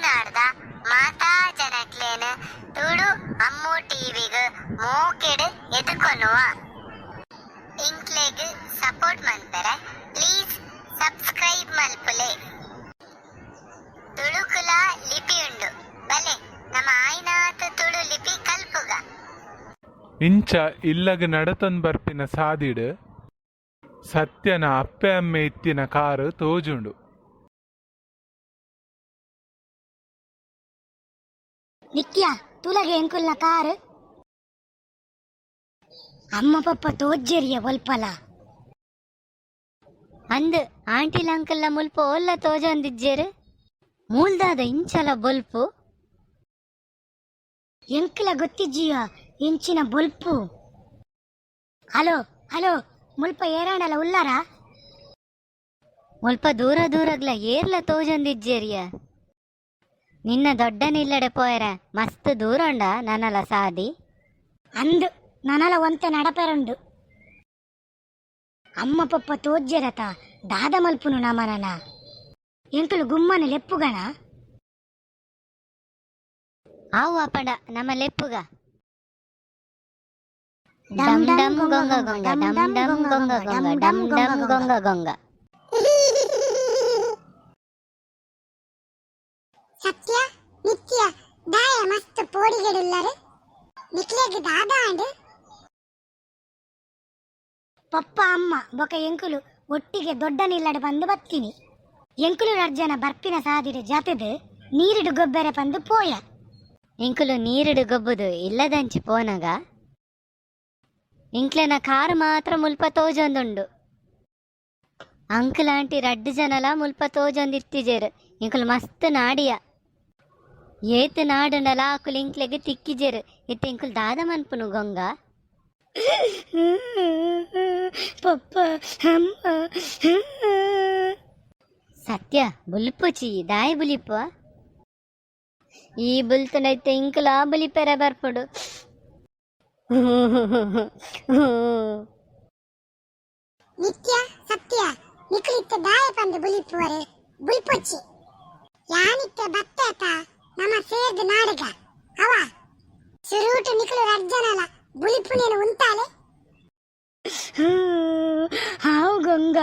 ತಮಿಳುನಾಡ್ದ ಮಾತಾ ಜನಕ್ಲೇನು ತುಳು ಅಮ್ಮು ಟಿವಿಗ್ ಮೋಕೆಡ್ ಎದುಕೊನ್ನುವ ಇಂಕ್ಲೆಗ್ ಸಪೋರ್ಟ್ ಮನ್ಪೆರೆ ಪ್ಲೀಸ್ ಸಬ್ಸ್ಕ್ರೈಬ್ ಮಲ್ಪುಲೆ. ತುಳುಕುಲ ಲಿಪಿ ಉಂಡು ಬಲೆ ನಮ್ಮ ಆಯ್ನಾತ್ ತುಳು ಲಿಪಿ ಕಲ್ಪುಗ ಇಂಚ ಇಲ್ಲಗ ನಡತೊಂದು ಬರ್ಪಿನ ಸಾದಿಡ್ ಸತ್ಯನ ಅಪ್ಪೆ ಅಮ್ಮೆ ಇತ್ತಿನ ಕಾರು ತೋಜುಂಡು. ನಿಕ್ಯ ತುಲಗೆ ಎಂಕುಲ್ನ ಕಾರು ಅಮ್ಮ ಪಪ್ಪ ತೋಜ್ಜೆರಿಯ ಒಲ್ಪಲ ಅಂದ್ ಆಂಟಿಲ ಅಂಕಲ್ನ ಮುಲ್ಪ ಒಲ್ಲ ತೋಜೊಂದಿಜ್ಜೇರು ಮೂಲ್ದಾದ ಇಂಚಲ ಬೊಲ್ಪು ಎಂಕಲ ಗೊತ್ತಿಜ್ಜಿಯ ಇಂಚಿನ ಬೊಲ್ಪು. ಹಲೋ ಹಲೋ ಮುಲ್ಪ ಏರಾಣಲ ಉಲ್ಲಾರ ಮುಲ್ಪ ದೂರ ದೂರಗ್ಲ ಏರ್ಲ ತೋಜೊಂದಿಜ್ಜೇರಿಯ ನಿನ್ನ ದೊಡ್ಡ ನಿಲ್ಲಡೆ ಪೋಯರ ಮಸ್ತ್ ದೂರ ಉಂಡ ನನಲ ಸಾದಿ ಅಂದ್ ನನಲ ಒಂತೆ ನಡಪೆರುಂಡು ಅಮ್ಮ ಪಪ್ಪ ತೋಜ್ಜೆರತ ದಾದ ಮಲ್ಪುನು ನಮನನ ಎಂಕಲು ಗುಮ್ಮನ ಲೆಪ್ಪುಗಣ ಆವು ಅಪಂಡ ನಮ್ಮ ಲೆಪ್ಪುಗ ಡಮ್ ಡಮ್ ಗೊಂಗ ಗೊಂಗ ಡಮ್ ಡಮ್ ಗೊಂಗ ಗೊಂಗ ಡಮ್ ಡಮ್ ಗೊಂಗ ಗೊಂಗ. ಸತ್ಯ ನಿತ್ಯ ದಾಯ ಮಸ್ತ್ ಪೋಡಿಗೆಡುಲ್ಲರು ನಿಕ್ಲೆಗ್ ದಾದ ಅಂಡ್ ಪಪ್ಪ ಅಮ್ಮ ಬೊಕ ಎಂಕುಲು ಒಟ್ಟಿಗೆ ದೊಡ್ಡ ನಿಲ್ಲಡೆ ಬಂದು ಬತ್ತೀನಿ. ಎಂಕುಲು ರಜ್ಜನ ಬರ್ಪಿನ ಸಾದಿಡೆ ಜತೆದು ನೀರಿಡು ಗೊಬ್ಬರ ಬಂದು ಪೋಯ ಇಂಕುಲು ನೀರಿಡು ಗೊಬ್ಬುದು ಇಲ್ಲದಂಚಿ ಪೋನಗ ಇಂಕ್ಲೆನ ಕಾರು ಮಾತ್ರ ಮುಲ್ಪ ತೋಜೊಂದುಂಡು. ಅಂಕಲ್ ಆಂಟಿ ರಡ್ಡು ಜನಲ ಮುಲ್ಪ ತೋಜೊಂದಿರ್ತಿಜೇರು ಇಂಕುಲು ಮಸ್ತ್ ನಾಡಿಯ ಏತ್ ನಾಡುಂಡಲ ಆಕುಲು ಇಂಕ್ಲೆಗ್ ತಿಕ್ಕಿಜೇರು ಇತ್ತೆ ಇಂಕುಲು ದಾದ ಮನ್ಪುನು ಗೊಂಗ. ಪಪ್ಪ ಅಮ್ಮ ಸತ್ಯ ಬುಲ್ಪುಚಿ ದಾಯ ಬುಲಿಪ ಈ ಬುಲ್ತನೈತೆ ಇಂಕುಲು ಆ ಬುಲಿಪೆರ ಬರ್ಪುಡು. ನಿತ್ಯ ಸತ್ಯ ನಿಕ್ಲಿತ್ತ ದಾಯ ಪಂದು ಬುಲಿಪುವರೆ ಬುಲ್ಪೊಚ್ಚಿ ಯಾನಿತ್ತ ಬತ್ತಾತ ನಮ್ಮ ಸೇರ್ದ ನಾಡಗ ಅವ ಸುರೂಟು ನಿಕ್ಲು ರಜ್ಜನಲ ಬುಲಿಪುನೇನು ಉಂತಾಲೆ ಹಾವು ಗಂಗ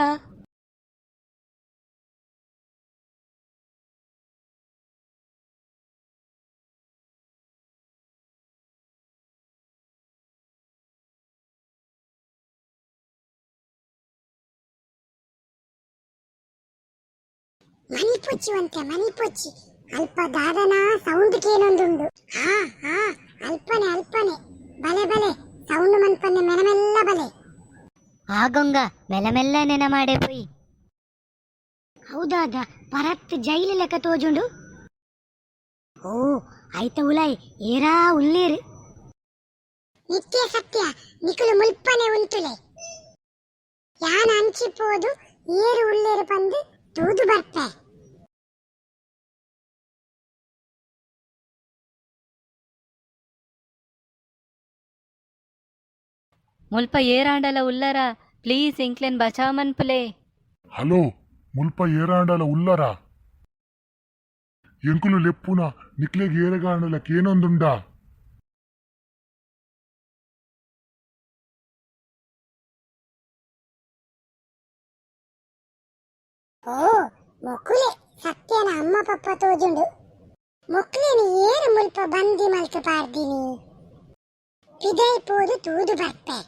ಮನಿಪುಚ್ಚುವಂತೆ ಮನಿಪುಚ್ಚಿ ಅಲ್ಪ ದಾದನ ಸೌಂಡ್ ಕೇನೊಂದುಂಡು. ಹಾ ಹಾ ಅಲ್ಪನೆ ಅಲ್ಪನೆ ಬಲೆ ಬಲೆ ಸೌಂಡ್ ಮನ್ಪನ್ನೆ ಮೆನಮೆಲ್ಲ ಬಲೆ ಆ ಗೊಂಗ ಮೆಲ್ಲ ನೆನ ಮಾಡೇ ಪೋಯಿ. ಹೌದಾದ ಪರತ್ ಜೈಲು ಲೆಕ್ಕ ತೋಜುಂಡು. ಓ ಆಯ್ತ ಉಲಾಯ್ ಏರಾ ಉಲ್ಲೇರು ನಿತ್ಯ ಸತ್ಯ ನಿಕುಲು ಮುಲ್ಪನೆ ಉಂಟುಲೆ ಯಾನ ಅಂಚಿಪೋದು ಏರು ಉಲ್ಲೇರು ಬಂದು ತೂದು ಬರ್ಪೆ. ಮುಲ್ಪ ಏರಾಂಡಲ ಉಲ್ಲರ ಪ್ಲೀಸ್ ಇಂಕ್ಲೆನ್ ಬಚಾವ್ ಮನ್ಪುಲೆ. ಹಲೋ ಮುಲ್ಪ ಏರಾಂಡಲ ಉಲ್ಲರ ಎಂಕುಲು ಲೆಪ್ಪುನ ನಿಕ್ಲೆಗ್ ಏರಗಾಂಡಲ ಕೇನೊಂದುಂಡ. ಓ ಮೊಕುಲೆ ಸತ್ಯನ ಅಮ್ಮ ಪಪ್ಪ ತೋಜುಂಡು ಮೊಕ್ಲೇನಿ ಏರು ಮುಲ್ಪ ಬಂದಿ ಮಲ್ತು ಪಾರ್ದಿನಿ ಪಿದೈ ಪೋದು ತೂದು ಬರ್ಪೆ.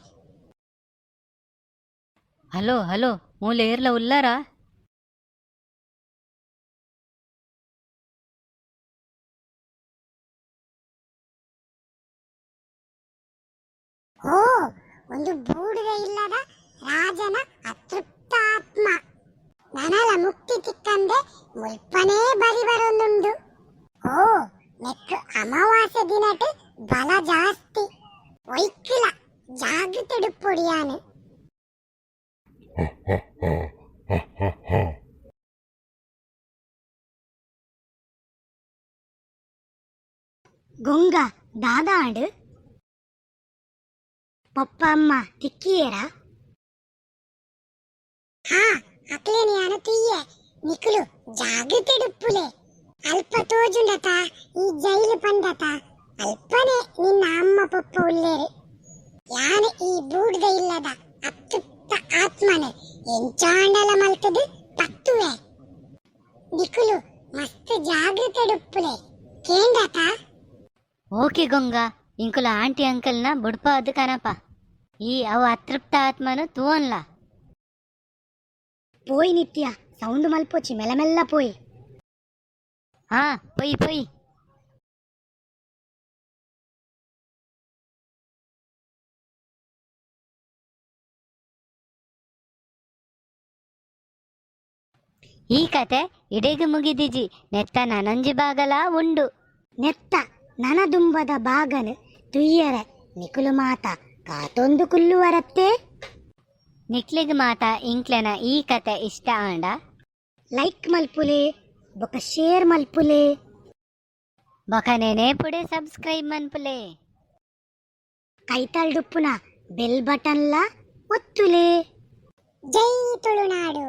ಹಲೋ ಹಲೋ ಮೂಲ ಏರ್ಲ ಉಲ್ಲರ ಓ ಒಂದು ಬೂಡಿದ ಇಲ್ಲದ ರಾಜನ ಅತೃಪ್ತಾತ್ಮ ನನಲ ಮುಕ್ತಿ ತಿಕ್ಕಂದೆ ಮುಲ್ಪನೇ ಬರಿ ಬರೊಂದುಂಡು. ಓ ನೆಕ್ಕು ಅಮಾವಾಸ್ಯೆ ದಿನಟ್ ಬಲ ಜಾಸ್ತಿ ಒಯ್ಕಿಲ ಜಾಗ್ರತೆ ಪೊಡಿಯಾನು. ಗೊಂಗ ದಾದಾಡು ಪಪ್ಪ ಅಮ್ಮ ತಿಕ್ಕಿಯೇರ ಹಾ ಅಕ್ಲೇನಿಯಾನು ತಿಯ್ಯೆ ನಿಕುಲು ಜಾಗ್ರತೆ ಡುಪ್ಪುಲೆ ಅಲ್ಪ ತೋಜುಂಡತ ಈ ಜೈಲು ಪಂಡತ ಅಲ್ಪನೆ ನಿನ್ನ ಅಮ್ಮ ಪಪ್ಪ ಉಳ್ಳೇರಿ ಯಾನೆ ಈ ಬೂಡ್ದ ಇಲ್ಲದ ಅತೃಪ್ತ ಆತ್ಮನೆ ಎಂಚಾಂಡಲ ಮಲ್ತದು ಪತ್ತುವೆ ದಿಕ್ಕುಲು ಮಸ್ತ್ ಜಾಗೃತೆ ಡುಪ್ಪುಲೆ ಕೇಂಡತ. ಓಕೆ ಗೊಂಗ ಇಂಕುಲ ಆಂಟಿ ಅಂಕಲ್ನ ಬುಡ್ಪ ಅದು ಕನಪ ಈ ಅವು ಅತೃಪ್ತ ಆತ್ಮನು ತೂವನ್ಲ ಪೋಯ್ ನಿತ್ಯ ಸೌಂಡ್ ಮಲ್ಪೋಚಿ ಮೆಲ್ಲ ಪೋಯ್. ಹಾ ಪೊಯ್ ಪೊಯ್. ಈ ಕತೆ ಇಡೆಗೆ ಮುಗಿದಿಜಿ ನೆತ್ತ ನನಂಜಿ ಬಾಗಲ ಉಂಡು. ನೆತ್ತ ನನದುಂಬದ ಬಾಗನು ತುಯ್ಯರೆ ನಿಕುಲು ಮಾತ ಕಾತೊಂದು ಕುಲ್ಲುವರತ್ತೆ. ನಿಕ್ಲಿಗ್ ಮಾತ ಇಂಕ್ಲೆನ ಈ ಕತೆ ಇಷ್ಟ ಆಂಡ ಲೈಕ್ ಮಲ್ಪುಲೆ ಬೊಕ ಶೇರ್ ಮಲ್ಪುಲೆ ಬೊಕನೇನೆ ಪುಡೆ ಸಬ್ಸ್ಕ್ರೈಬ್ ಮನ್ಪುಲೆ ಕೈತಲ್ಡುಪ್ಪುನ ಬೆಲ್ ಬಟನ್ಲ ಒತ್ತುಲೆ. ಜೈ ತುಳುನಾಡು.